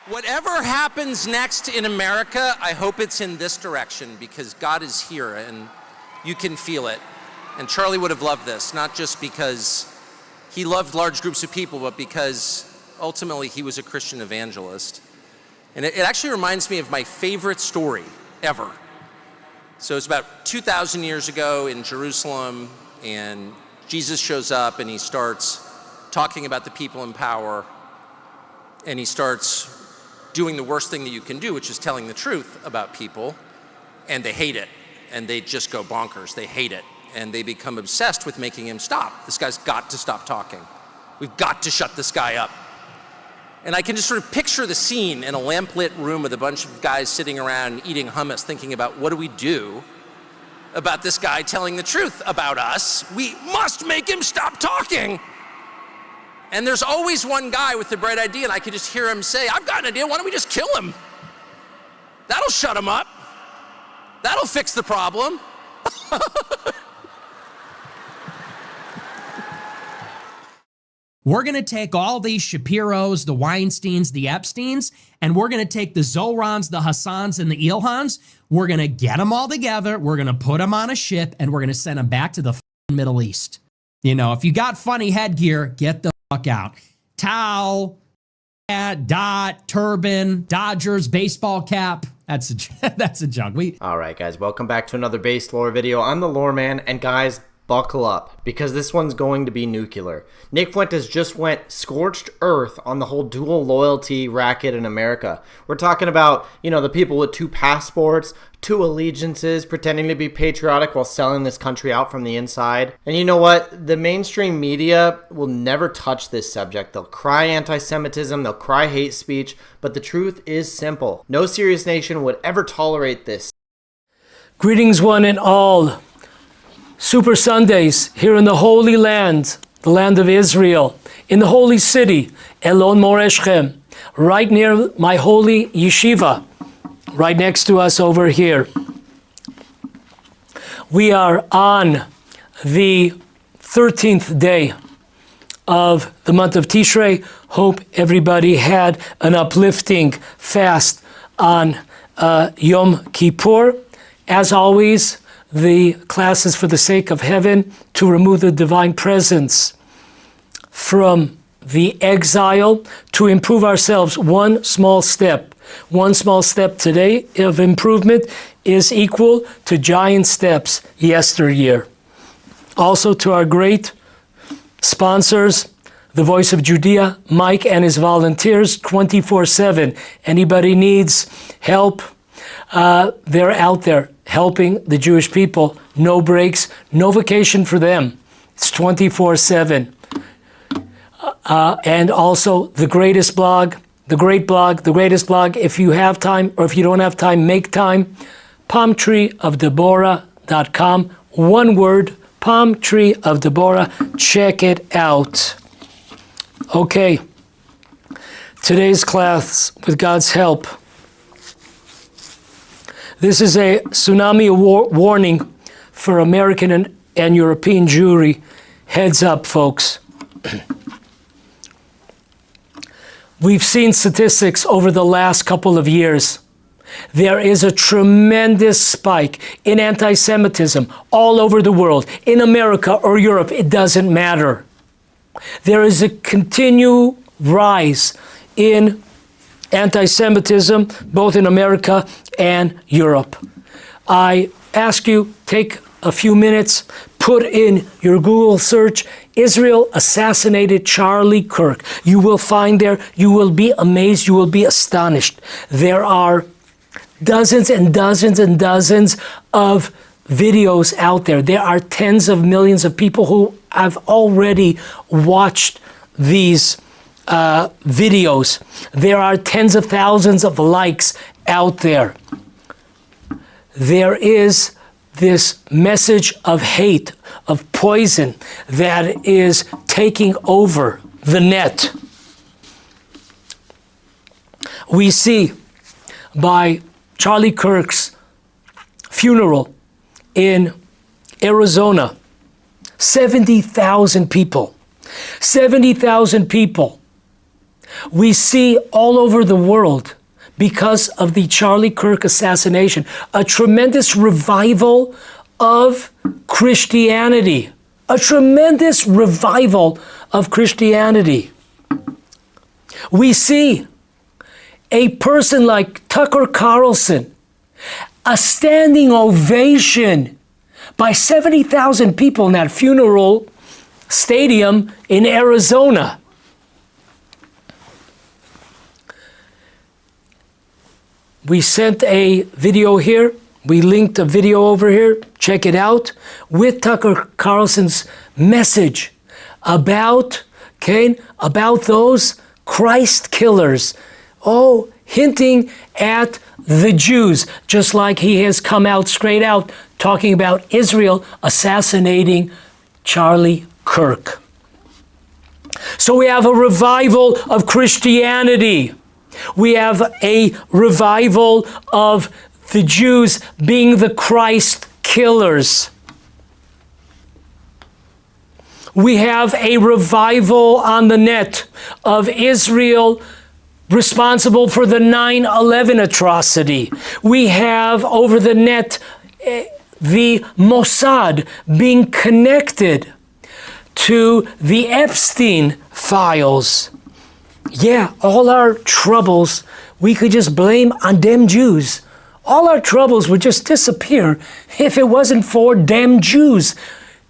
Whatever happens next in America, I hope it's in this direction, because God is here and you can feel it. And Charlie would have loved this, not just because he loved large groups of people, but because ultimately he was a Christian evangelist. And it actually reminds me of my favorite story ever. So it's about 2,000 years ago in Jerusalem, and Jesus shows up and he starts talking about the people in power, and he starts doing the worst thing that you can do, which is telling the truth about people, and they hate it, and they just go bonkers. They hate it, and they become obsessed with making him stop. This guy's got to stop talking. We've got to shut this guy up. And I can just sort of picture the scene in a lamplit room with a bunch of guys sitting around eating hummus, thinking about, what do we do about this guy telling the truth about us? We must make him stop talking. And there's always one guy with the bright idea, and I can just hear him say, I've got an idea, why don't we just kill him? That'll shut him up. That'll fix the problem. We're going to take all these Shapiros, the Weinsteins, the Epsteins, and we're going to take the Zorans, the Hassans, and the Ilhans. We're going to get them all together. We're going to put them on a ship, and we're going to send them back to the Middle East. You know, if you got funny headgear, get the fuck out. Towel, dot, turban, Dodgers, baseball cap. That's a joke. All right, guys, welcome back to another base lore video. I'm the Lore Man, and guys, buckle up, because this one's going to be nuclear. Nick Fuentes just went scorched earth on the whole dual loyalty racket in America. We're talking about, you know, the people with 2 passports, 2 allegiances, pretending to be patriotic while selling this country out from the inside. And you know what? The mainstream media will never touch this subject. They'll cry anti-Semitism, they'll cry hate speech, but the truth is simple. No serious nation would ever tolerate this. Greetings one and all. Super Sundays here in the Holy Land, the land of Israel, in the holy city, Elon Moreshchem, right near my holy yeshiva, right next to us over here. We are on the 13th day of the month of Tishrei. Hope everybody had an uplifting fast on Yom Kippur. As always, the class is for the sake of heaven, to remove the divine presence from the exile, to improve ourselves one small step. One small step today of improvement is equal to giant steps yesteryear. Also to our great sponsors, the Voice of Judea, Mike and his volunteers, 24/7. Anybody needs help, they're out there helping the Jewish people. No breaks, no vacation for them. It's 24/7. And also the greatest blog, the greatest blog. If you have time, or if you don't have time, make time. palmtreeofdeborah.com. One word, Palm Tree of Deborah. Check it out. Okay. Today's class, with God's help, this is a tsunami warning for American and European Jewry. Heads up, folks. We've seen statistics over the last couple of years. There is a tremendous spike in anti-Semitism all over the world, in America or Europe, it doesn't matter. There is a continued rise in anti-Semitism, both in America and Europe. I ask you, take a few minutes, put in your Google search, Israel assassinated Charlie Kirk. You will find there, you will be amazed, you will be astonished. There are dozens and dozens and dozens of videos out there. There are tens of millions of people who have already watched these videos. There are tens of thousands of likes out there. There is this message of hate, of poison, that is taking over the net. We see by Charlie Kirk's funeral in Arizona, 70,000 people We see all over the world, because of the Charlie Kirk assassination, a tremendous revival of Christianity. A tremendous revival of Christianity. We see a person like Tucker Carlson, a standing ovation by 70,000 people in that funeral stadium in Arizona. We sent a video here. We linked a video over here. Check it out with Tucker Carlson's message about, about those Christ killers. Oh, hinting at the Jews, just like he has come out straight out talking about Israel assassinating Charlie Kirk. So we have a revival of Christianity. We have a revival of the Jews being the Christ killers. We have a revival on the net of Israel responsible for the 9/11 atrocity. We have over the net the Mossad being connected to the Epstein files. Yeah, all our troubles, we could just blame on them Jews. All our troubles would just disappear if it wasn't for them Jews.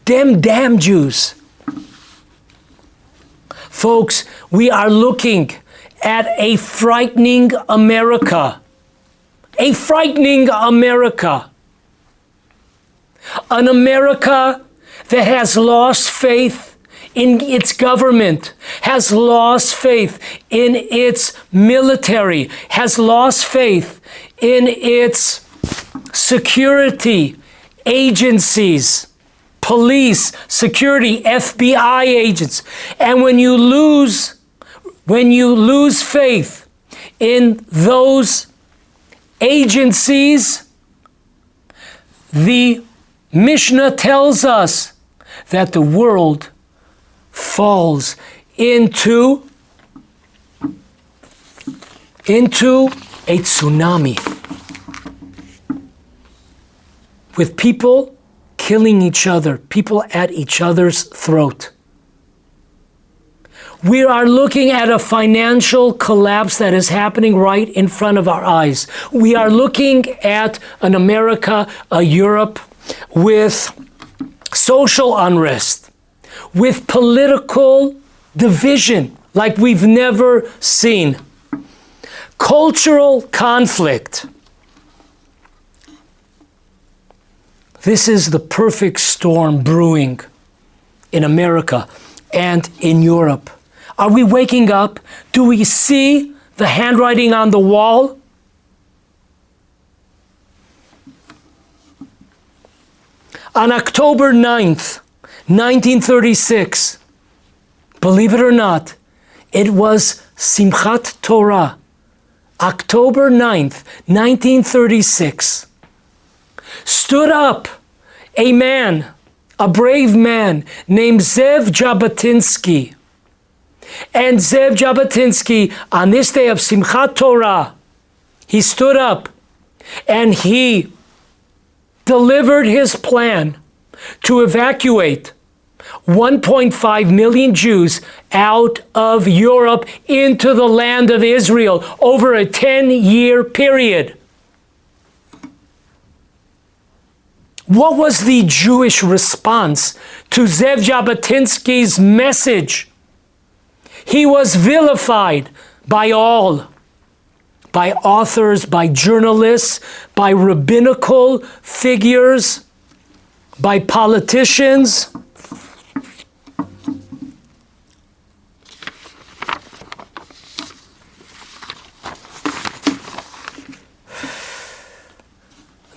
Them damn Jews. Folks, we are looking at a frightening America. A frightening America. An America that has lost faith in its government, has lost faith in its military, has lost faith in its security agencies, police, security, FBI agents. And when you lose faith in those agencies, the Mishnah tells us that the world falls into a tsunami with people killing each other, people at each other's throat. We are looking at a financial collapse that is happening right in front of our eyes. We are looking at an America, a Europe with social unrest, with political division like we've never seen, cultural conflict. This is the perfect storm brewing in America and in Europe. Are we waking up? Do we see the handwriting on the wall? On October 9th, 1936, believe it or not, it was Simchat Torah. October 9th, 1936. Stood up a man, a brave man named Zev Jabotinsky. And Zev Jabotinsky, on this day of Simchat Torah, he stood up and he delivered his plan to evacuate 1.5 million Jews out of Europe into the land of Israel over a 10-year period. What was the Jewish response to Zev Jabotinsky's message? He was vilified by all, by authors, by journalists, by rabbinical figures, by politicians.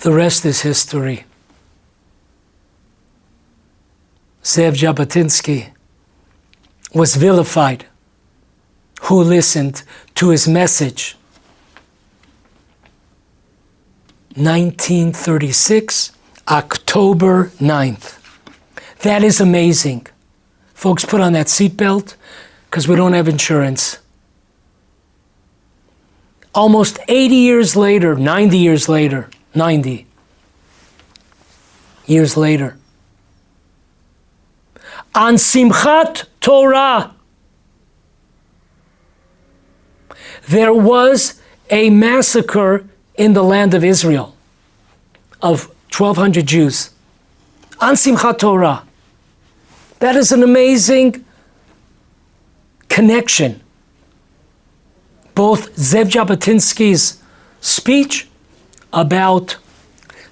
The rest is history. Zev Jabotinsky was vilified. Who listened to his message? 1936, October 9th. That is amazing. Folks, put on that seatbelt because we don't have insurance. almost 80 years later, 90 years later, 90 years later, on Simchat Torah, there was a massacre in the land of Israel of 1,200 Jews. On Simchat Torah. That is an amazing connection. Both Zev Jabotinsky's speech about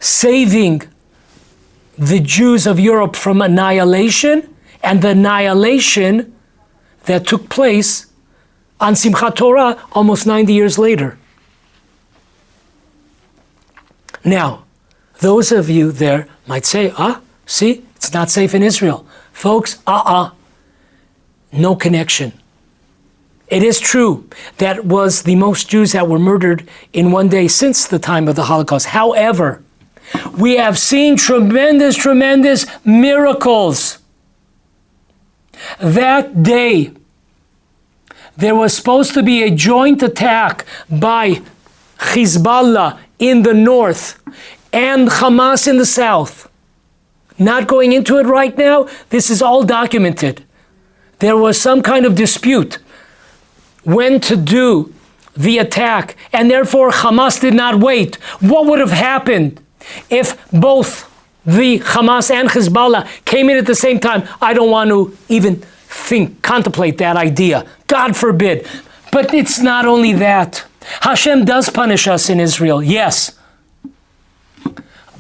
saving the Jews of Europe from annihilation and the annihilation that took place on Simchat Torah almost 90 years later. Now, those of you there might say, see, it's not safe in Israel. Folks, no connection. It is true that was the most Jews that were murdered in one day since the time of the Holocaust. However, we have seen tremendous, tremendous miracles. That day, there was supposed to be a joint attack by Hezbollah in the north and Hamas in the south. Not going into it right now, this is all documented. There was some kind of dispute when to do the attack, and therefore Hamas did not wait. What would have happened if both the Hamas and Hezbollah came in at the same time? I don't want to even contemplate that idea. God forbid. But it's not only that. Hashem does punish us in Israel, yes.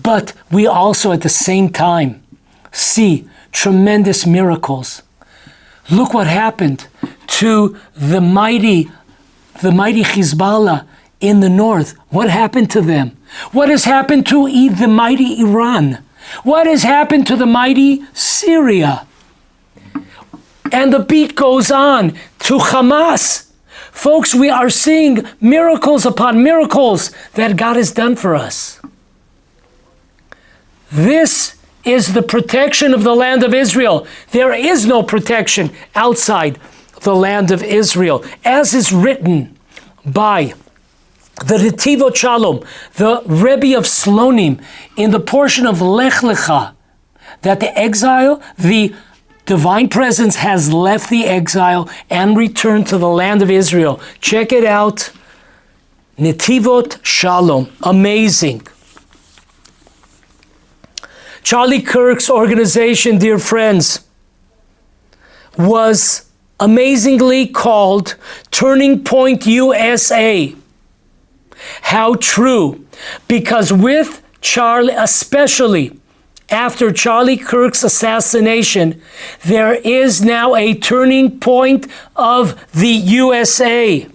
But we also at the same time see tremendous miracles. Look what happened to the mighty Hezbollah in the north. What happened to them? What has happened to the mighty Iran? What has happened to the mighty Syria? And the beat goes on to Hamas. Folks, we are seeing miracles upon miracles that God has done for us. This is the protection of the land of Israel. There is no protection outside the land of Israel. As is written by the Netivot Shalom, the Rebbe of Slonim, in the portion of Lech Lecha, that the exile, the divine presence has left the exile and returned to the land of Israel. Check it out. Netivot Shalom. Amazing. Charlie Kirk's organization, dear friends, was amazingly called Turning Point USA. How true. Because with Charlie, especially after Charlie Kirk's assassination, there is now a turning point of the USA.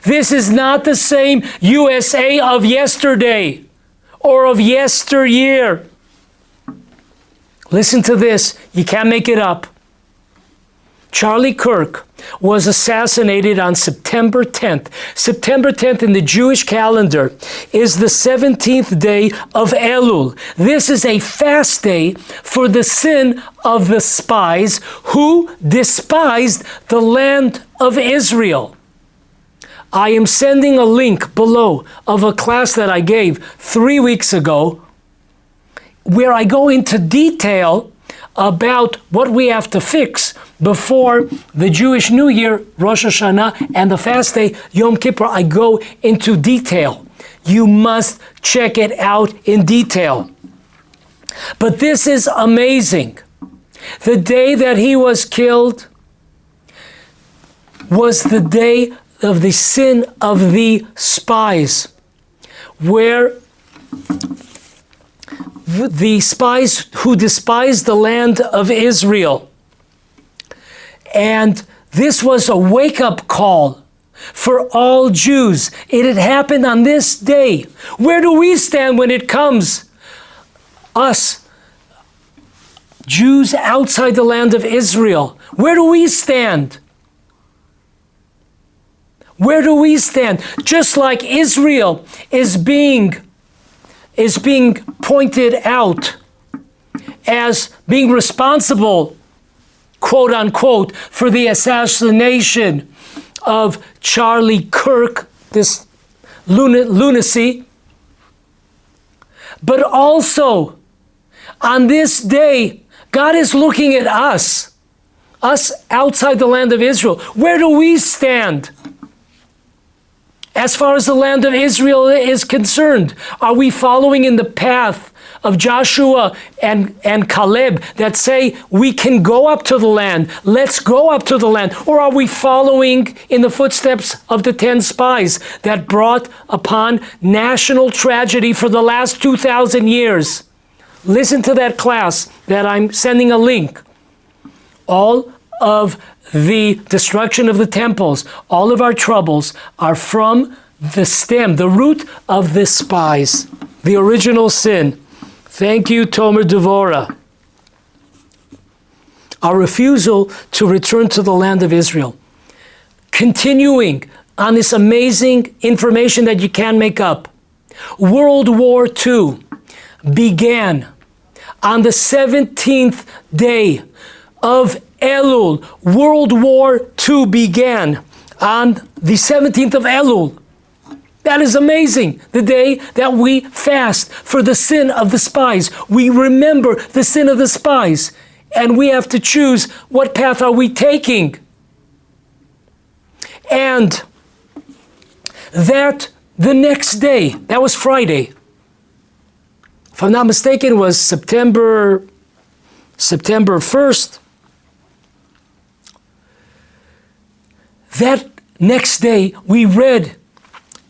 This is not the same USA of yesterday or of yesteryear. Listen to this. You can't make it up. Charlie Kirk was assassinated on September 10th. September 10th in the Jewish calendar is the 17th day of Elul. This is a fast day for the sin of the spies who despised the land of Israel. I am sending a link below of a class that I gave 3 weeks ago where I go into detail about what we have to fix before the Jewish New Year, Rosh Hashanah, and the fast day, Yom Kippur. I go into detail. You must check it out in detail. But this is amazing. The day that he was killed was the day of the sin of the spies, where the spies who despised the land of Israel. And this was a wake-up call for all Jews. It had happened on this day. Where do we stand when it comes? Us, Jews outside the land of Israel. Where do we stand? Where do we stand? Just like Israel is being pointed out as being responsible, quote unquote, for the assassination of Charlie Kirk, this lunacy, but also on this day, God is looking at us outside the land of Israel. Where do we stand as far as the land of Israel is concerned? Are we following in the path of Joshua and Caleb that say we can go up to the land, let's go up to the land? Or are we following in the footsteps of the 10 spies that brought upon national tragedy for the last 2,000 years? Listen to that class that I'm sending a link. All of the destruction of the temples, all of our troubles are from the stem, the root of the spies, the original sin. Thank you, Tomer Devora. Our refusal to return to the land of Israel. Continuing on this amazing information that you can't make up. World War II began on the 17th day of Elul. World War II began on the 17th of Elul. That is amazing. The day that we fast for the sin of the spies. We remember the sin of the spies. And we have to choose what path are we taking. And that the next day, that was Friday, if I'm not mistaken, was September 1st. That next day, we read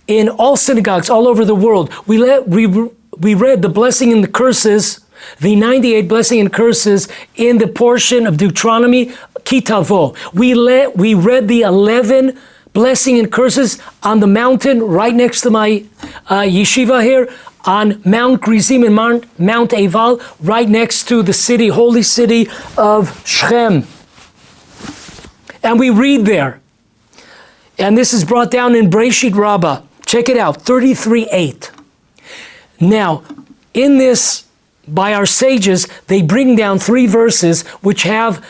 in all synagogues all over the world, we read the blessing and the curses, the 98 blessing and curses in the portion of Deuteronomy, Kitavo. We read the 11 blessing and curses on the mountain right next to my yeshiva here, on Mount Gerizim and Mount Eval, right next to the city, holy city of Shechem. And we read there. And this is brought down in Breshit Rabbah. Check it out, 33:8. Now, in this, by our sages, they bring down 3 verses which have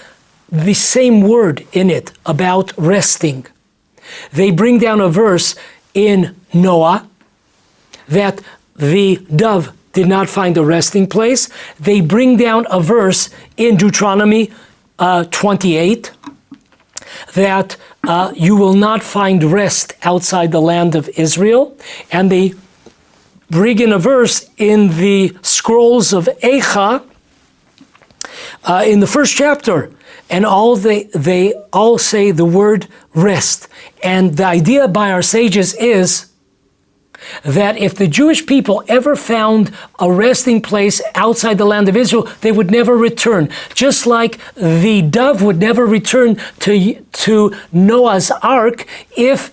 the same word in it about resting. They bring down a verse in Noah that the dove did not find a resting place. They bring down a verse in Deuteronomy 28 that you will not find rest outside the land of Israel. And they bring in a verse in the scrolls of Eicha in the 1st chapter. And they all say the word rest. And the idea by our sages is that if the Jewish people ever found a resting place outside the land of Israel, they would never return. Just like the dove would never return to Noah's ark if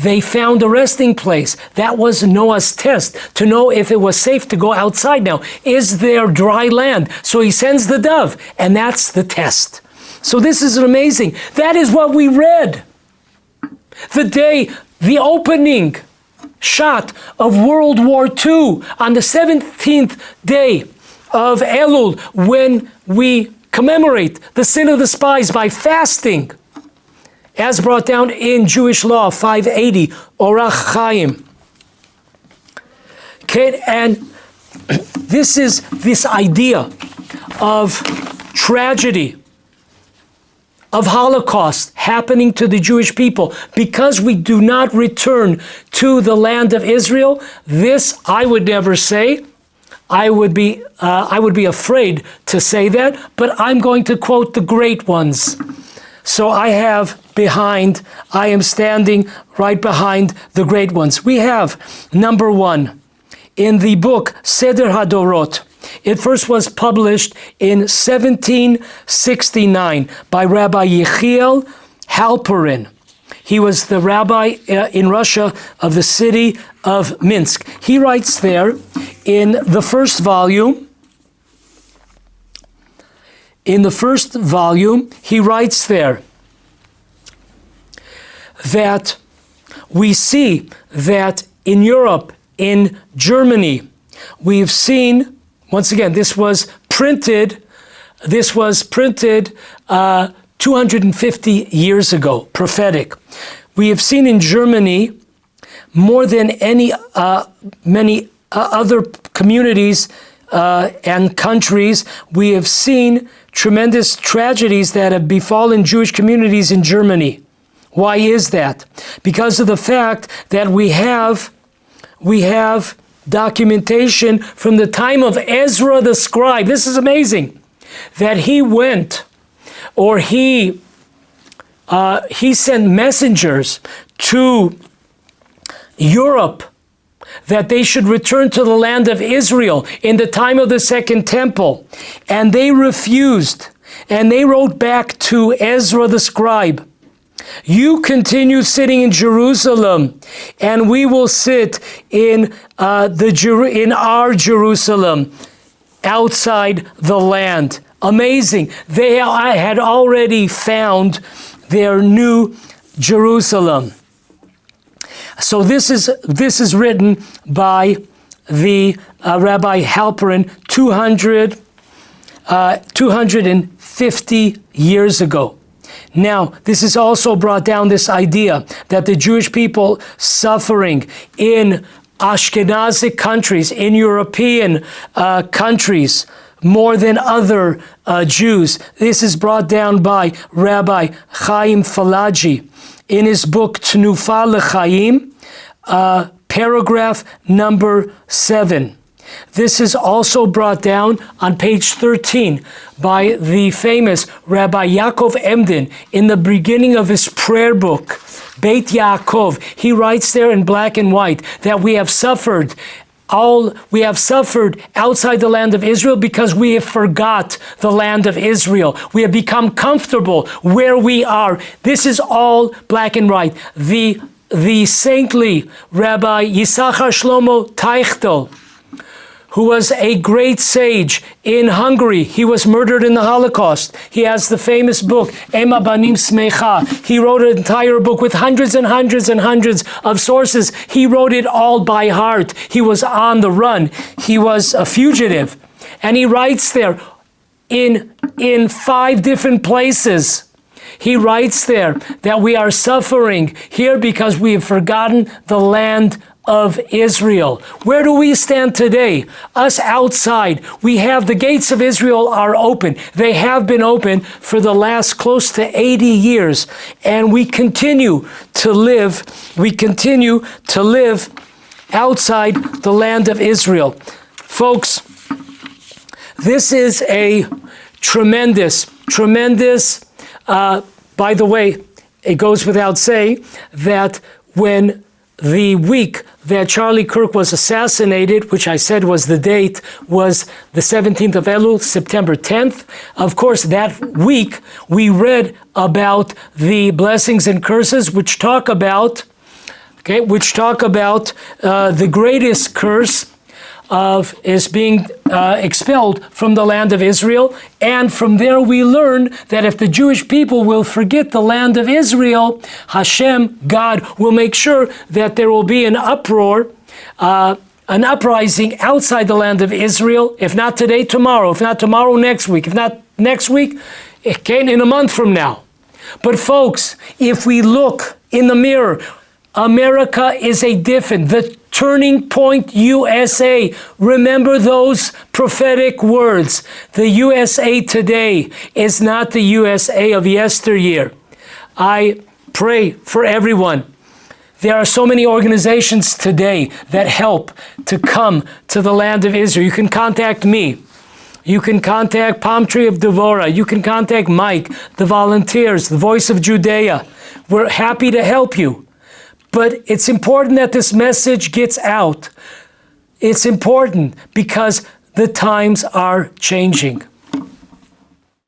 they found a resting place. That was Noah's test, to know if it was safe to go outside now. Is there dry land? So he sends the dove, and that's the test. So this is amazing. That is what we read. The day, the opening shot of World War II on the 17th day of Elul, when we commemorate the sin of the spies by fasting, as brought down in Jewish law 580, Orach Chaim. Okay, and this is this idea of tragedy, of Holocaust happening to the Jewish people because we do not return to the land of Israel. This I would never say. I would be afraid to say that, but I'm going to quote the great ones. So I am standing right behind the great ones. We have number 1 in the book Seder HaDorot. It first was published in 1769 by Rabbi Yechiel Halperin. He was the rabbi in Russia of the city of Minsk. He writes there in the first volume, he writes there that we see that in Europe, in Germany, we've seen, once again, this was printed 250 years ago, prophetic. we have seen in Germany more than many other communities and countries, we have seen tremendous tragedies that have befallen Jewish communities in Germany. Why is that? Because of the fact that we have documentation from the time of Ezra the scribe. This is amazing. That he went, or he sent messengers to Europe that they should return to the land of Israel in the time of the Second Temple. And they refused. And they wrote back to Ezra the scribe, "You continue sitting in Jerusalem, and we will sit in our Jerusalem, outside the land." Amazing. They had already found their new Jerusalem. So this is written by the Rabbi Halperin 250 years ago. Now, this has also brought down this idea that the Jewish people suffering in Ashkenazic countries, in European countries, more than other Jews. This is brought down by Rabbi Chaim Falaji in his book Tnufa L'Chaim, paragraph number 7. This is also brought down on page 13 by the famous Rabbi Yaakov Emden in the beginning of his prayer book, Beit Yaakov. He writes there in black and white that we have suffered outside the land of Israel because we have forgot the land of Israel. We have become comfortable where we are. This is all black and white. The saintly Rabbi Yisachar Shlomo Teichtel, who was a great sage in Hungary. He was murdered in the Holocaust. He has the famous book, Ema Banim Smecha. He wrote an entire book with hundreds and hundreds and hundreds of sources. He wrote it all by heart. He was on the run. He was a fugitive. And he writes there in 5 different places. He writes there that we are suffering here because we have forgotten the land of Israel. Where do we stand today? Us outside. We have the gates of Israel are open. They have been open for the last close to 80 years. And we continue to live outside the land of Israel. Folks, this is a tremendous, by the way, it goes without saying that when the week that Charlie Kirk was assassinated, which I said was the date, was the 17th of Elul, September 10th. Of course, that week we read about the blessings and curses, which talk about the greatest curse is being expelled from the land of Israel. And from there we learn that if the Jewish people will forget the land of Israel, Hashem, God, will make sure that there will be an uproar, an uprising outside the land of Israel, if not today, tomorrow, if not tomorrow, next week, if not next week, in a month from now. But folks, if we look in the mirror, America is the turning point USA. Remember those prophetic words. The USA today is not the USA of yesteryear. I pray for everyone. There are so many organizations today that help to come to the land of Israel. You can contact me. You can contact Palm Tree of Devorah. You can contact Mike, the volunteers, the Voice of Judea. We're happy to help you. But it's important that this message gets out. It's important because the times are changing.